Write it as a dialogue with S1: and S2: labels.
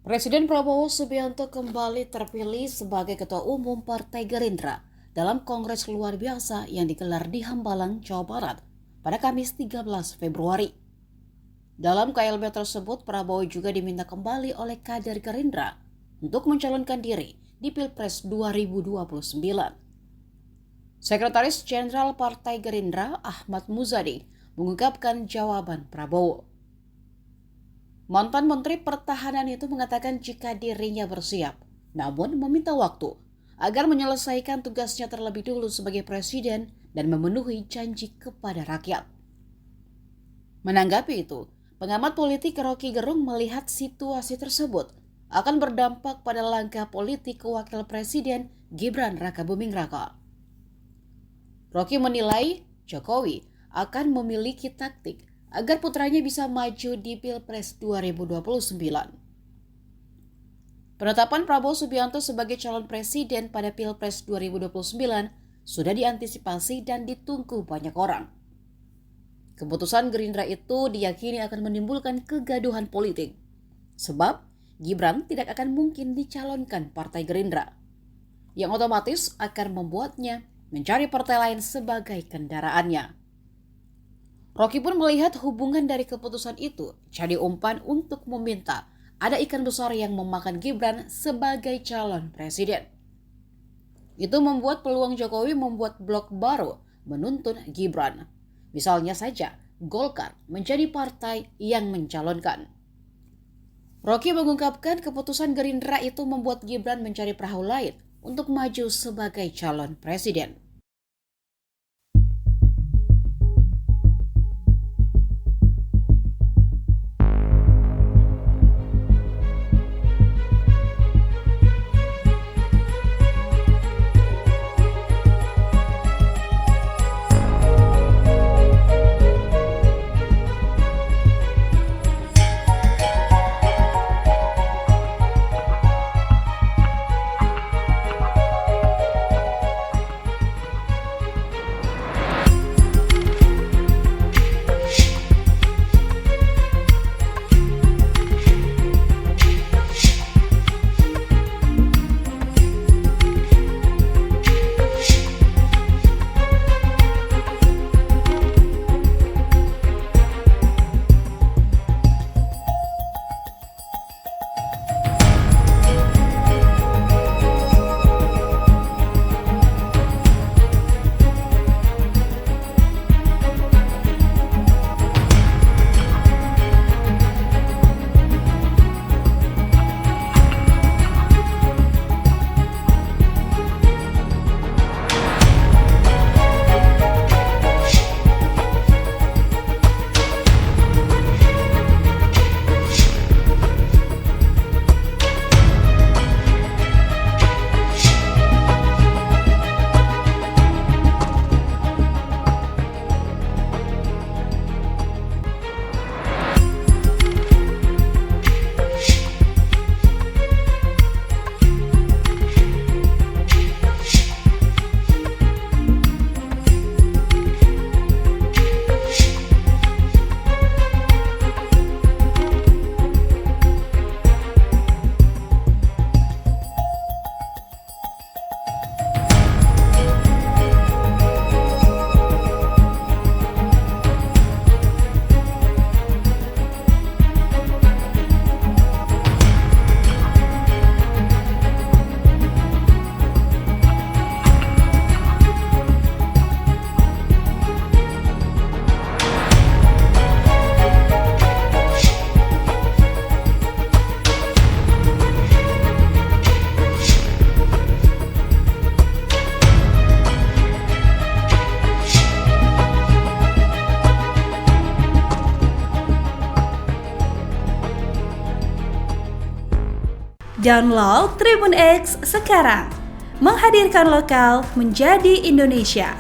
S1: Presiden Prabowo Subianto kembali terpilih sebagai Ketua Umum Partai Gerindra dalam Kongres luar biasa yang digelar di Hambalang, Jawa Barat pada Kamis 13 Februari. Dalam KLB tersebut, Prabowo juga diminta kembali oleh kader Gerindra untuk mencalonkan diri di Pilpres 2029. Sekretaris Jenderal Partai Gerindra Ahmad Muzadi mengungkapkan jawaban Prabowo. Mantan Menteri Pertahanan itu mengatakan jika dirinya bersiap, namun meminta waktu agar menyelesaikan tugasnya terlebih dulu sebagai presiden dan memenuhi janji kepada rakyat. Menanggapi itu, pengamat politik Rocky Gerung melihat situasi tersebut akan berdampak pada langkah politik Wakil Presiden Gibran Rakabuming-Raka. Rocky menilai Jokowi akan memiliki taktik agar putranya bisa maju di Pilpres 2029. Penetapan Prabowo Subianto sebagai calon presiden pada Pilpres 2029 sudah diantisipasi dan ditunggu banyak orang. Keputusan Gerindra itu diyakini akan menimbulkan kegaduhan politik, sebab Gibran tidak akan mungkin dicalonkan Partai Gerindra, yang otomatis akan membuatnya mencari partai lain sebagai kendaraannya. Rocky pun melihat hubungan dari keputusan itu jadi umpan untuk meminta ada ikan besar yang memakan Gibran sebagai calon presiden. Itu membuat peluang Jokowi membuat blok baru menuntun Gibran. Misalnya saja Golkar menjadi partai yang mencalonkan. Rocky mengungkapkan keputusan Gerindra itu membuat Gibran mencari perahu lain untuk maju sebagai calon presiden.
S2: Download Tribun X sekarang, menghadirkan lokal menjadi Indonesia.